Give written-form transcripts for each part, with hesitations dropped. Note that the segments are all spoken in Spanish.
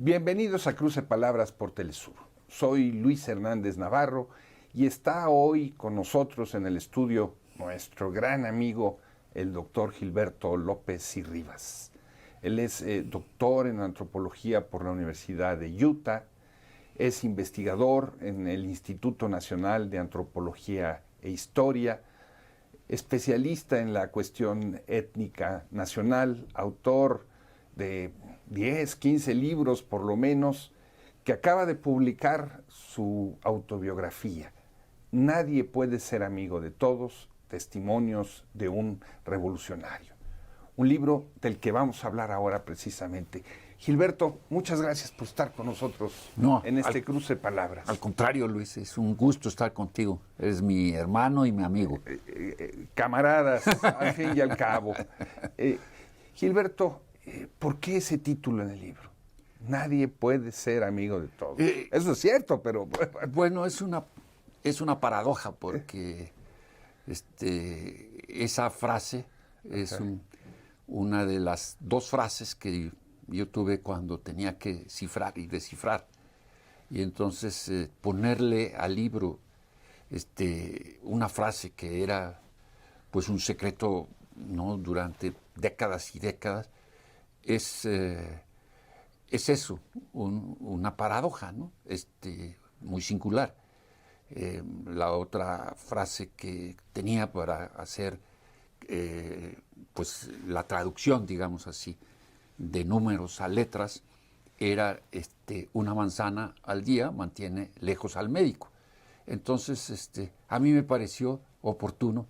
Bienvenidos a Cruce Palabras por Telesur. Soy Luis Hernández Navarro y está hoy con nosotros en el estudio nuestro gran amigo, el doctor Gilberto López y Rivas. Él es doctor en antropología por la Universidad de Utah, es investigador en el Instituto Nacional de Antropología e Historia, especialista en la cuestión étnica nacional, autor de 10, 15 libros por lo menos, que acaba de publicar su autobiografía. Nadie puede ser amigo de todos, testimonios de un revolucionario. Un libro del que vamos a hablar ahora precisamente. Gilberto, muchas gracias por estar con nosotros en este cruce de palabras. Al contrario, Luis, es un gusto estar contigo. Eres mi hermano y mi amigo. Camaradas, al fin y al cabo. Gilberto, ¿por qué ese título en el libro? Nadie puede ser amigo de todos. Eso es cierto, pero... Bueno, es una paradoja porque esa frase es una de las dos frases que yo tuve cuando tenía que cifrar y descifrar. Y entonces ponerle al libro una frase que era pues un secreto, ¿no?, durante décadas y décadas, es eso, una paradoja, ¿no? Muy singular. La otra frase que tenía para hacer pues la traducción, digamos así, de números a letras, era una manzana al día mantiene lejos al médico. Entonces, a mí me pareció oportuno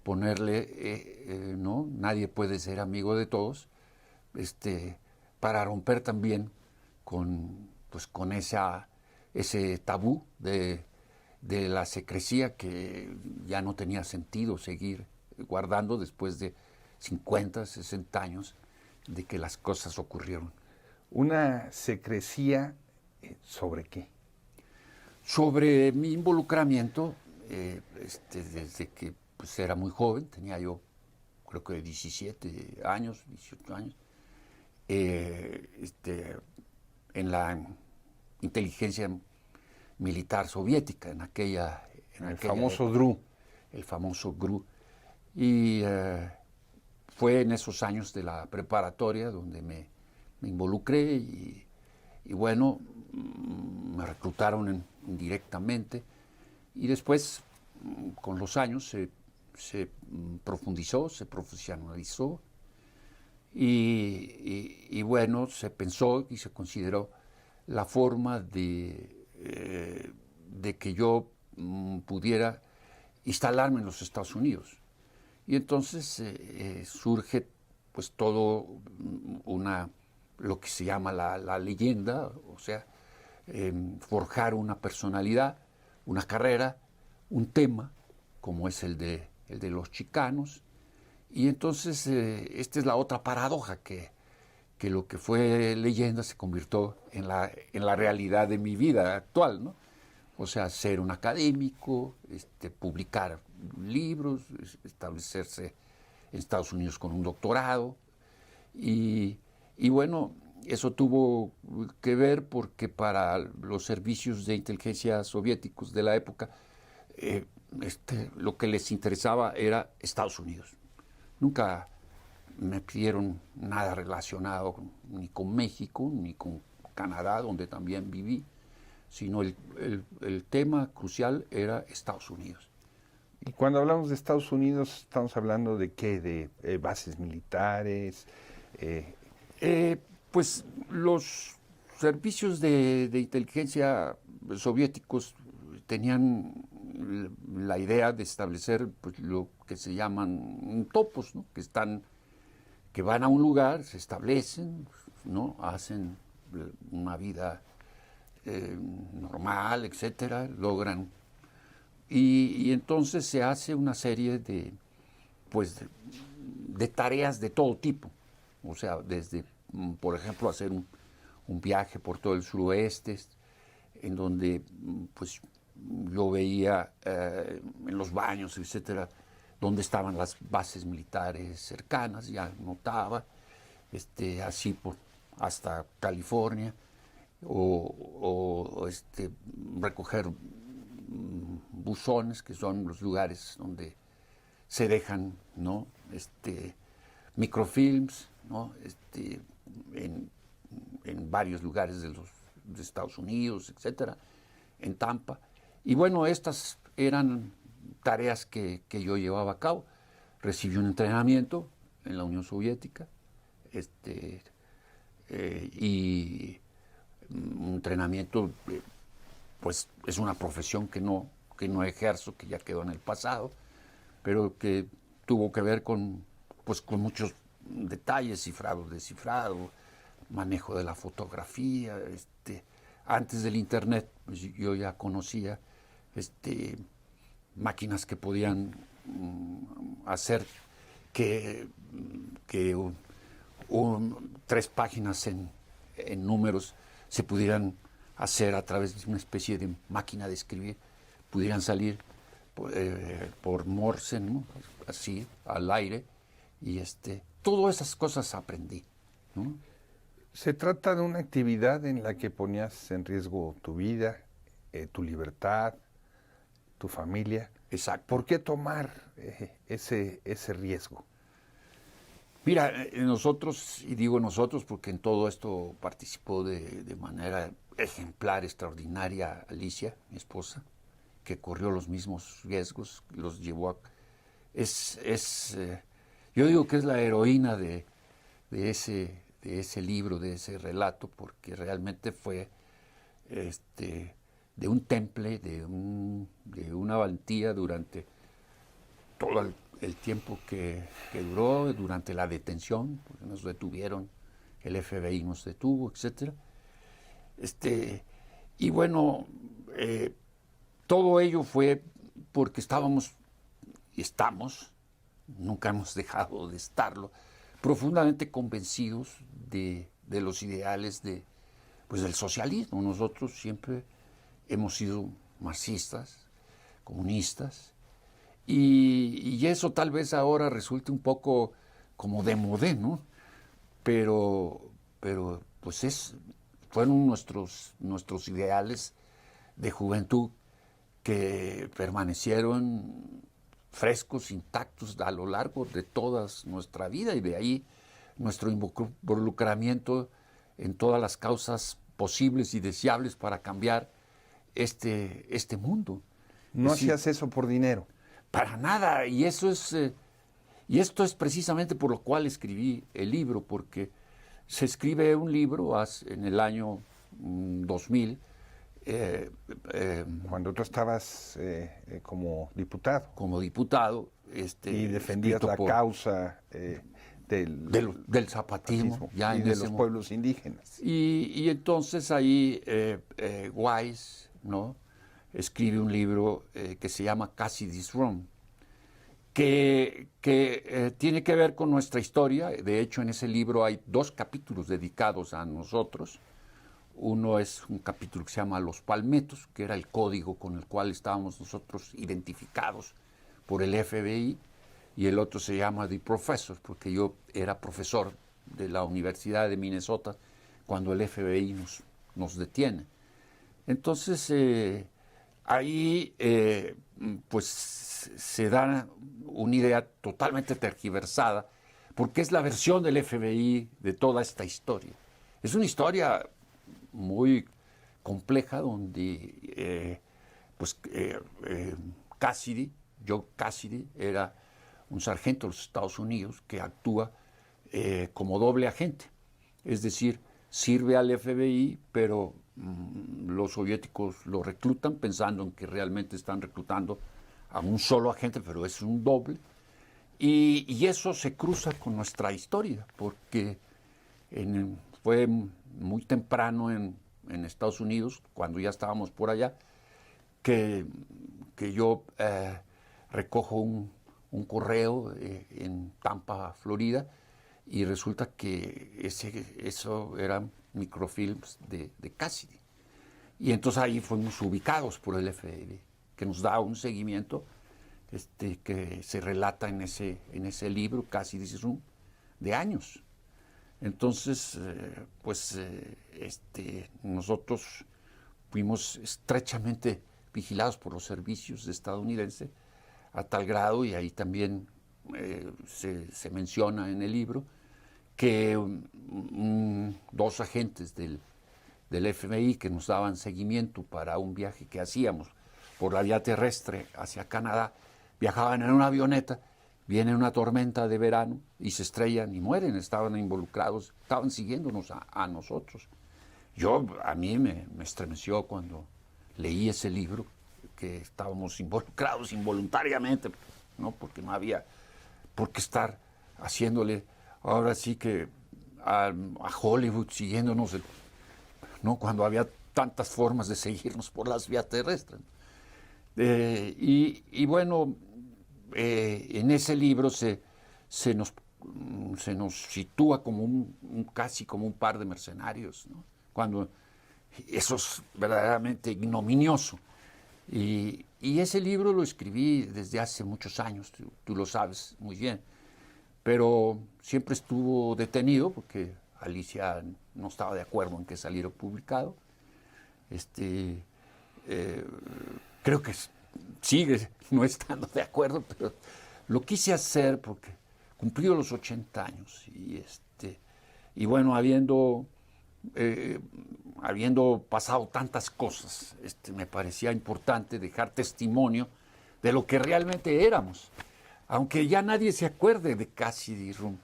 ponerle, ¿no? Nadie puede ser amigo de todos, para romper también con ese tabú de la secrecía que ya no tenía sentido seguir guardando después de 50, 60 años de que las cosas ocurrieron. ¿Una secrecía sobre qué? Sobre mi involucramiento, desde que pues, era muy joven, tenía yo creo que 17 años, 18 años, en la inteligencia militar soviética, en aquella famoso época, GRU. El famoso GRU. Y fue en esos años de la preparatoria donde me involucré y bueno, me reclutaron indirectamente y después, con los años, se profundizó, se profesionalizó y bueno, se pensó y se consideró la forma de que yo pudiera instalarme en los Estados Unidos. Y entonces surge pues todo lo que se llama la leyenda, o sea, forjar una personalidad, una carrera, un tema, como es el de los chicanos. Y entonces esta es la otra paradoja, que lo que fue leyenda se convirtió en la realidad de mi vida actual, ¿no? O sea, ser un académico, publicar libros, establecerse en Estados Unidos con un doctorado. Y bueno, eso tuvo que ver porque para los servicios de inteligencia soviéticos de la época, lo que les interesaba era Estados Unidos. Nunca me pidieron nada relacionado ni con México, ni con Canadá, donde también viví, sino el tema crucial era Estados Unidos. Y cuando hablamos de Estados Unidos, ¿estamos hablando de qué? ¿De bases militares? Pues los servicios de inteligencia soviéticos tenían la idea de establecer pues, lo que se llaman topos, ¿no? que van a un lugar, se establecen, ¿no? Hacen una vida normal, etcétera, logran. Y entonces se hace una serie de tareas de todo tipo. O sea, desde, por ejemplo, hacer un viaje por todo el suroeste, en donde pues yo veía en los baños, etcétera, dónde estaban las bases militares cercanas, ya notaba, así hasta California. o recoger buzones, que son los lugares donde se dejan, ¿no? Microfilms, ¿no? En varios lugares de Estados Unidos, etcétera, en Tampa. Y bueno, estas eran tareas que yo llevaba a cabo. Recibí un entrenamiento en la Unión Soviética, y un entrenamiento, pues es una profesión que no ejerzo, que ya quedó en el pasado, pero que tuvo que ver con muchos detalles, cifrado, descifrado, manejo de la fotografía. Antes del internet, pues yo ya conocía máquinas que podían hacer que 3 páginas en números se pudieran hacer a través de una especie de máquina de escribir, pudieran salir por Morse, ¿no? Así, al aire, y todas esas cosas aprendí, ¿no? Se trata de una actividad en la que ponías en riesgo tu vida, tu libertad, tu familia. Exacto. ¿Por qué tomar ese riesgo? Mira, nosotros, y digo nosotros porque en todo esto participó de manera ejemplar, extraordinaria, Alicia, mi esposa, que corrió los mismos riesgos, los llevó a... yo digo que es la heroína de ese libro, de ese relato, porque realmente fue de un temple, de una valentía durante todo el tiempo que duró, durante la detención, porque nos detuvieron, el FBI nos detuvo, etc. Y bueno, todo ello fue porque estábamos, y estamos, nunca hemos dejado de estarlo, profundamente convencidos de los ideales del socialismo. Nosotros siempre hemos sido marxistas, comunistas, y eso tal vez ahora resulte un poco como de modé, ¿no? Pero pues fueron nuestros ideales de juventud que permanecieron frescos, intactos a lo largo de toda nuestra vida, y de ahí nuestro involucramiento en todas las causas posibles y deseables para cambiar este mundo. ¿No hacías eso por dinero? Para nada, y esto es precisamente por lo cual escribí el libro, porque se escribe un libro en el año 2000, cuando tú estabas como diputado. Como diputado. Y defendías la causa del zapatismo ya y en de los pueblos indígenas. Y entonces ahí Weiss, ¿no?, escribe un libro que se llama Cassidy's Run, que tiene que ver con nuestra historia. De hecho, en ese libro hay 2 capítulos dedicados a nosotros. Uno es un capítulo que se llama Los Palmettos, que era el código con el cual estábamos nosotros identificados por el FBI, y el otro se llama The Professor, porque yo era profesor de la Universidad de Minnesota cuando el FBI nos detiene. Entonces, ahí pues se da una idea totalmente tergiversada, porque es la versión del FBI de toda esta historia. Es una historia muy compleja donde Joe Cassidy era un sargento de los Estados Unidos que actúa como doble agente, es decir, sirve al FBI, pero los soviéticos lo reclutan pensando en que realmente están reclutando a un solo agente, pero es un doble, y eso se cruza con nuestra historia, porque fue muy temprano en Estados Unidos, cuando ya estábamos por allá, que yo recojo un correo en Tampa, Florida, y resulta que eso eran microfilms de Cassidy. Y entonces ahí fuimos ubicados por el FBI, que nos da un seguimiento que se relata en ese libro, Cassidy's Run, de años. Entonces, nosotros fuimos estrechamente vigilados por los servicios estadounidenses a tal grado, y ahí también se menciona en el libro, que dos agentes del FBI que nos daban seguimiento para un viaje que hacíamos por la vía terrestre hacia Canadá, viajaban en una avioneta, viene una tormenta de verano y se estrellan y mueren, estaban involucrados, estaban siguiéndonos a nosotros. A mí me estremeció cuando leí ese libro, que estábamos involucrados involuntariamente, ¿no? Porque no había por qué estar haciéndole, ahora sí que a Hollywood siguiéndonos, ¿no? Cuando había tantas formas de seguirnos por las vías terrestres. En ese libro se nos sitúa como casi como un par de mercenarios, ¿no? Cuando eso es verdaderamente ignominioso. Y ese libro lo escribí desde hace muchos años, tú lo sabes muy bien, pero siempre estuvo detenido porque Alicia no estaba de acuerdo en que saliera publicado. Creo que sigue no estando de acuerdo, pero lo quise hacer porque cumplió los 80 años y bueno, habiendo pasado tantas cosas, me parecía importante dejar testimonio de lo que realmente éramos, aunque ya nadie se acuerde de Cassidy Rum,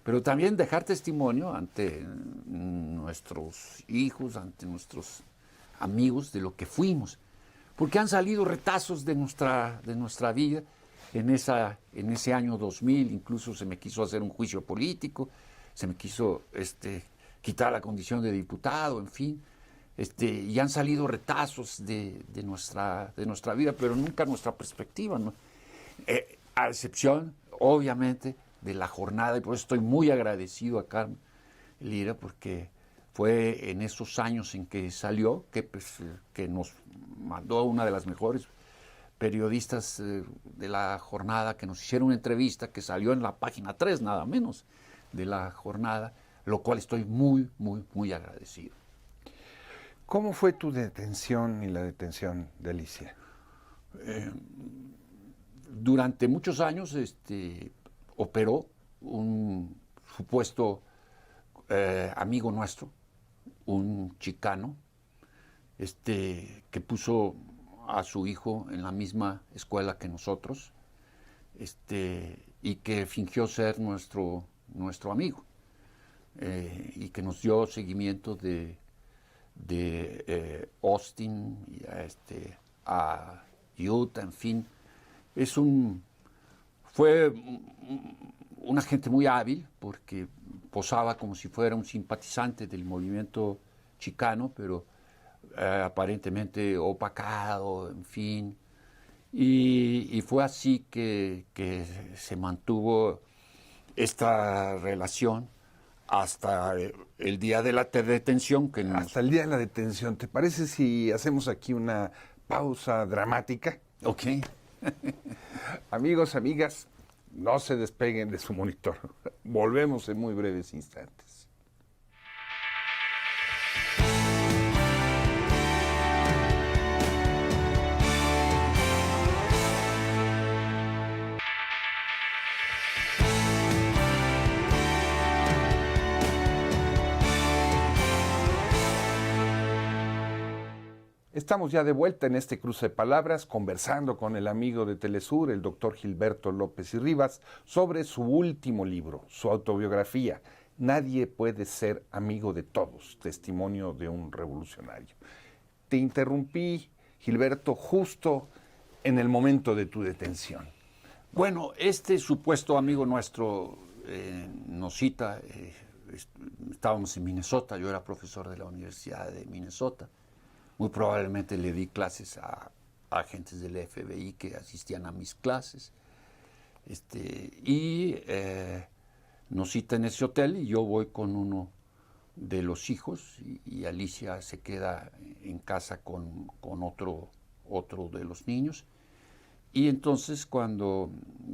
pero también dejar testimonio ante nuestros hijos, ante nuestros amigos, de lo que fuimos, porque han salido retazos de nuestra vida. En ese año 2000 incluso se me quiso hacer un juicio político, se me quiso quitar la condición de diputado, en fin, y han salido retazos de nuestra vida, pero nunca nuestra perspectiva, ¿no? A excepción, obviamente, de la jornada, y por eso estoy muy agradecido a Carmen Lira, porque fue en esos años en que salió, que nos mandó una de las mejores periodistas de la jornada, que nos hicieron una entrevista que salió en la página 3, nada menos, de la jornada, lo cual estoy muy, muy, muy agradecido. ¿Cómo fue tu detención y la detención de Alicia? Durante muchos años operó un supuesto amigo nuestro, un chicano, que puso a su hijo en la misma escuela que nosotros, y que fingió ser nuestro amigo, y que nos dio seguimiento de Austin a Utah, en fin. Fue un agente muy hábil, porque posaba como si fuera un simpatizante del movimiento chicano, pero aparentemente opacado, en fin. Y fue así que se mantuvo esta relación hasta el día de la detención. Hasta el día de la detención. ¿Te parece si hacemos aquí una pausa dramática? Ok. Amigos, amigas, no se despeguen de su monitor. Volvemos en muy breves instantes. Estamos ya de vuelta en este cruce de palabras, conversando con el amigo de Telesur, el doctor Gilberto López y Rivas, sobre su último libro, su autobiografía, Nadie puede ser amigo de todos, testimonio de un revolucionario. Te interrumpí, Gilberto, justo en el momento de tu detención. Bueno, este supuesto amigo nuestro nos cita, estábamos en Minnesota, yo era profesor de la Universidad de Minnesota. Muy probablemente le di clases a agentes del FBI que asistían a mis clases. Nos cita en ese hotel y yo voy con uno de los hijos y Alicia se queda en casa con otro de los niños. Y entonces cuando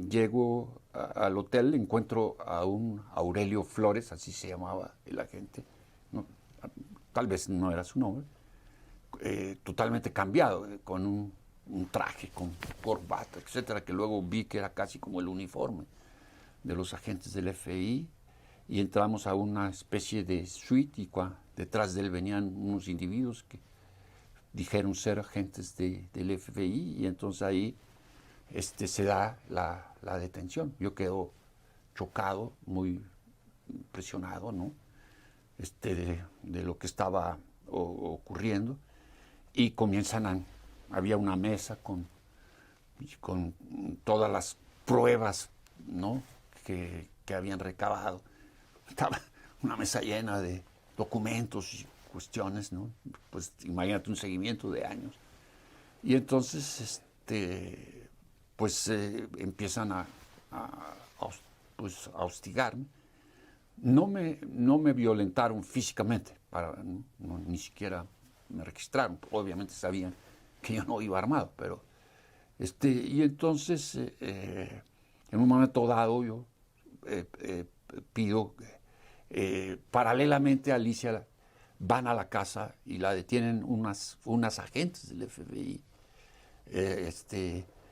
llego al hotel encuentro a un Aurelio Flores, así se llamaba el agente, no, tal vez no era su nombre, totalmente cambiado, con un traje, con corbata, etcétera, que luego vi que era casi como el uniforme de los agentes del FBI, y entramos a una especie de suite y detrás de él venían unos individuos que dijeron ser agentes del FBI, y entonces ahí se da la detención. Yo quedo chocado, muy impresionado, ¿no? De lo que estaba ocurriendo, y había una mesa con todas las pruebas, ¿no?, que habían recabado. Estaba una mesa llena de documentos y cuestiones, ¿no? Pues imagínate un seguimiento de años. Y entonces, pues empiezan a hostigarme. No me violentaron físicamente, ni siquiera me registraron. Obviamente sabían que yo no iba armado, pero y entonces en un momento dado yo pido, paralelamente a Alicia van a la casa y la detienen unas agentes del FBI,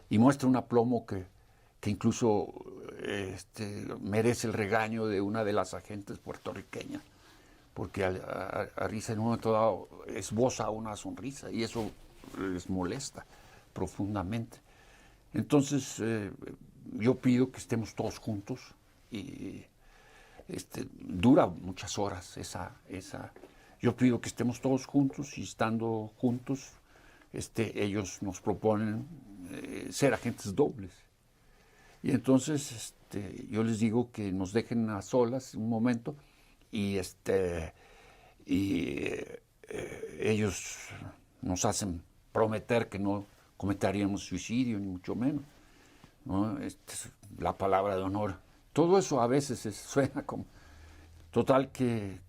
y muestra un aplomo que incluso merece el regaño de una de las agentes puertorriqueñas, porque a Risa en un momento dado esboza una sonrisa y eso les molesta profundamente. Entonces yo pido que estemos todos juntos y dura muchas horas yo pido que estemos todos juntos, y estando juntos ellos nos proponen ser agentes dobles. Y entonces yo les digo que nos dejen a solas un momento, y ellos nos hacen prometer que no cometeríamos suicidio, ni mucho menos, ¿no? La palabra de honor. Todo eso a veces suena como... Total que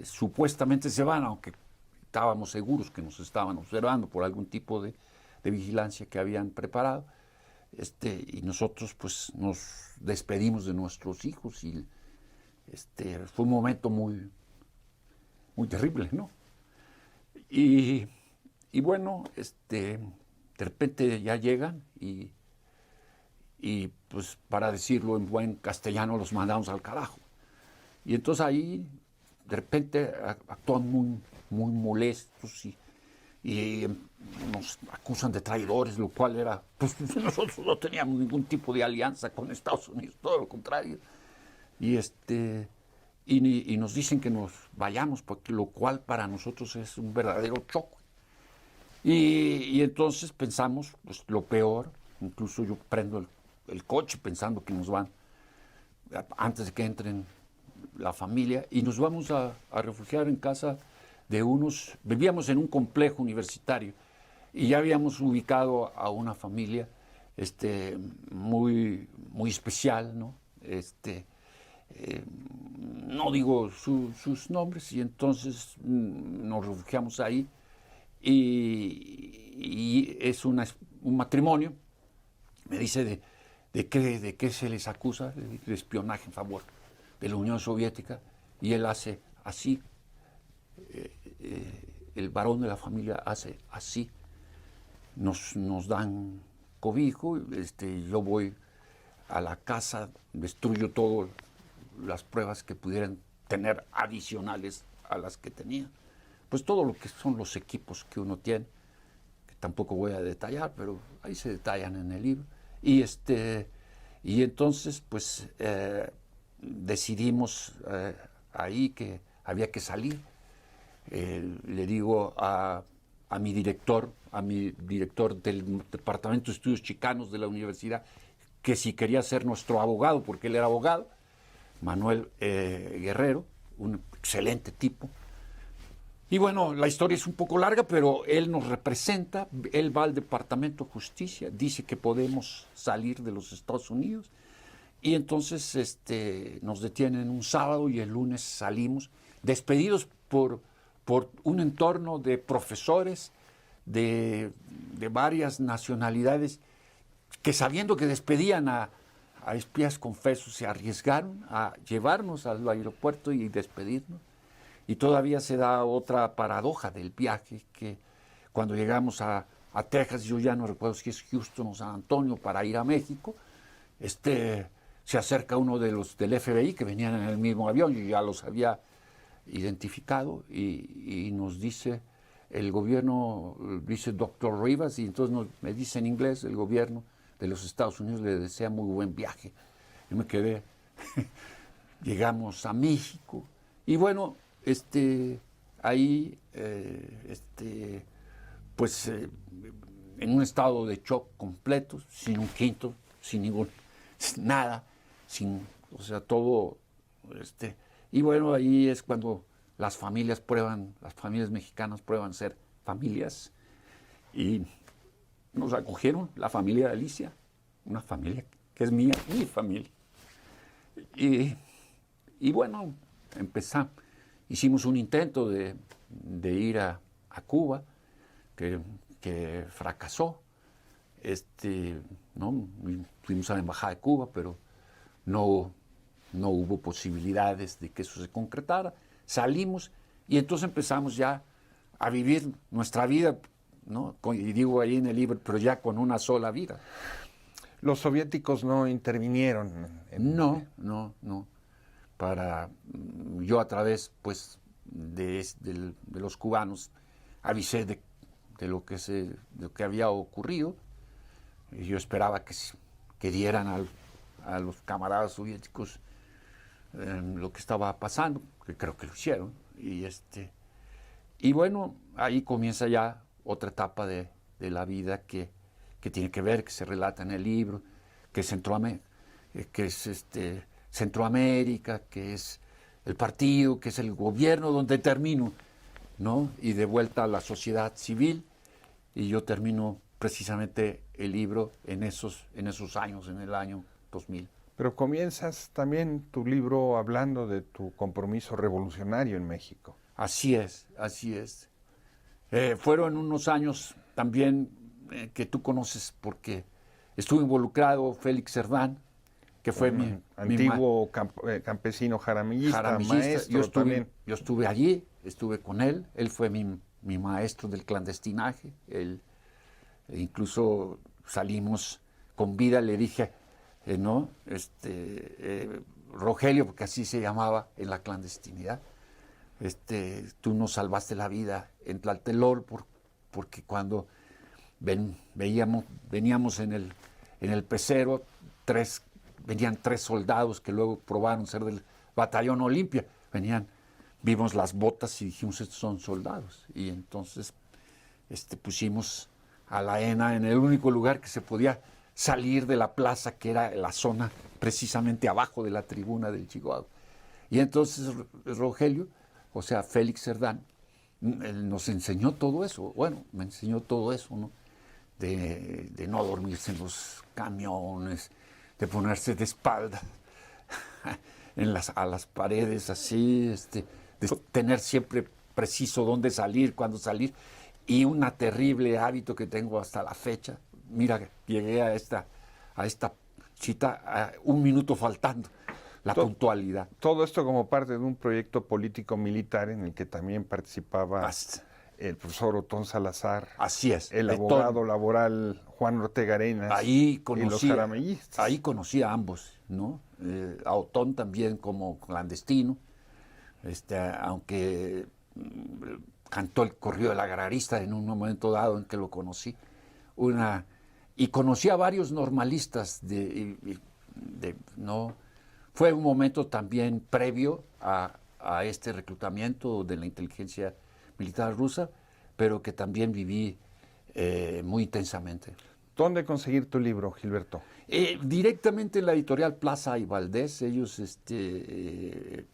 supuestamente se van, aunque estábamos seguros que nos estaban observando por algún tipo de vigilancia que habían preparado. Y nosotros pues nos despedimos de nuestros hijos, y fue un momento muy, muy terrible, ¿no? Y bueno, de repente ya llegan y pues, para decirlo en buen castellano, los mandamos al carajo. Y entonces ahí de repente actúan muy, muy molestos y nos acusan de traidores, lo cual era, pues nosotros no teníamos ningún tipo de alianza con Estados Unidos, todo lo contrario. Y nos dicen que nos vayamos, porque lo cual para nosotros es un verdadero choque. Y entonces pensamos pues lo peor. Incluso yo prendo el coche pensando que nos van, antes de que entren la familia, y nos vamos a refugiar en casa de vivíamos en un complejo universitario, y ya habíamos ubicado a una familia muy, muy especial, ¿no? No digo sus nombres, y entonces nos refugiamos ahí, y es un matrimonio. Me dice de qué se les acusa, de espionaje en favor de la Unión Soviética, y él hace así, el varón de la familia hace así, nos dan cobijo, yo voy a la casa, destruyo todas las pruebas que pudieran tener adicionales a las que tenía, pues todo lo que son los equipos que uno tiene, que tampoco voy a detallar, pero ahí se detallan en el libro, y entonces pues decidimos ahí que había que salir. Le digo a mi director del Departamento de Estudios Chicanos de la universidad, que si quería ser nuestro abogado, porque él era abogado, Manuel Guerrero, un excelente tipo. Y bueno, la historia es un poco larga, pero él nos representa, él va al Departamento de Justicia, dice que podemos salir de los Estados Unidos, y entonces nos detienen un sábado y el lunes salimos, despedidos por un entorno de profesores de varias nacionalidades que sabiendo que despedían a espías confesos, se arriesgaron a llevarnos al aeropuerto y despedirnos. Y todavía se da otra paradoja del viaje, que cuando llegamos a Texas, yo ya no recuerdo si es Houston o San Antonio, para ir a México, se acerca uno de los del FBI que venían en el mismo avión, yo ya los había identificado, y nos dice, el gobierno, dice Dr. Rivas, y entonces me dice en inglés, el gobierno de los Estados Unidos le desea muy buen viaje. Yo me quedé, llegamos a México, y bueno, ahí, pues, en un estado de shock completo, sin un quinto, sin ningún, nada, o sea, todo, y bueno, ahí es cuando las familias mexicanas prueban ser familias, y nos acogieron la familia de Alicia, una familia que es mía, mi familia. Y bueno, hicimos un intento de ir a Cuba, que fracasó. ¿No? Fuimos a la Embajada de Cuba, pero no hubo posibilidades de que eso se concretara. Salimos y entonces empezamos ya a vivir nuestra vida, ¿no? Y digo ahí en el libro, pero ya con una sola vida. Los soviéticos no intervinieron. No. Yo a través, pues, de los cubanos avisé de lo que había ocurrido. Y yo esperaba que dieran a los camaradas soviéticos lo que estaba pasando, que creo que lo hicieron. Y bueno, ahí comienza ya otra etapa de la vida que tiene que ver, que se relata en el libro, que es Centroamérica, que es el partido, que es el gobierno donde termino, ¿no? Y de vuelta a la sociedad civil, y yo termino precisamente el libro en esos años, en el año 2000. Pero comienzas también tu libro hablando de tu compromiso revolucionario en México. Así es. Fueron unos años también que tú conoces, porque estuvo involucrado Félix Cerdán, que fue mi antiguo campesino jaramillista, maestro también. Yo estuve allí, estuve con él fue mi maestro del clandestinaje. Incluso salimos con vida, le dije, ¿no? Rogelio, porque así se llamaba en la clandestinidad, tú nos salvaste la vida en Tlatelolco, porque cuando veníamos en el pecero, venían 3 soldados que luego probaron ser del batallón Olimpia, vimos las botas y dijimos, estos son soldados, y entonces pusimos a la ENA en el único lugar que se podía salir de la plaza, que era la zona precisamente abajo de la tribuna del Chihuahua. Y entonces Rogelio, o sea, Félix Cerdán, nos enseñó todo eso. Bueno, me enseñó todo eso, ¿no? De no dormirse en los camiones, de ponerse de espalda a las paredes así, de tener siempre preciso dónde salir, cuándo salir, y un terrible hábito que tengo hasta la fecha. Mira, llegué a esta cita 1 minuto faltando, la puntualidad. Todo esto como parte de un proyecto político-militar en el que también participaba el profesor Otón Salazar. Así es. El abogado laboral Juan Ortega Arenas y los jaramillistas. Ahí conocí a ambos, ¿no? A Otón también como clandestino, aunque cantó el corrido del agrarista en un momento dado en que lo conocí. Y conocí a varios normalistas ¿no? Fue un momento también previo a este reclutamiento de la inteligencia militar rusa, pero que también viví muy intensamente. ¿Dónde conseguir tu libro, Gilberto? Directamente en la editorial Plaza y Valdés. Ellos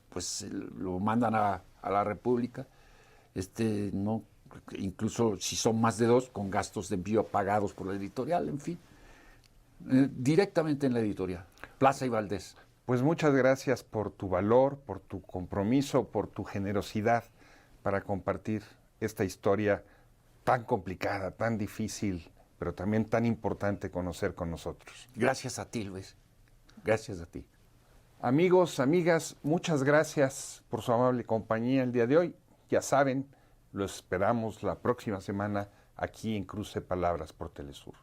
pues lo mandan a la República, no, incluso si son más de 2, con gastos de envío pagados por la editorial, en fin. Directamente en la editorial, Plaza y Valdés. Pues muchas gracias por tu valor, por tu compromiso, por tu generosidad para compartir esta historia tan complicada, tan difícil, pero también tan importante conocer con nosotros. Gracias a ti, Luis. Gracias a ti. Amigos, amigas, muchas gracias por su amable compañía el día de hoy. Ya saben, lo esperamos la próxima semana aquí en Cruce Palabras por Telesur.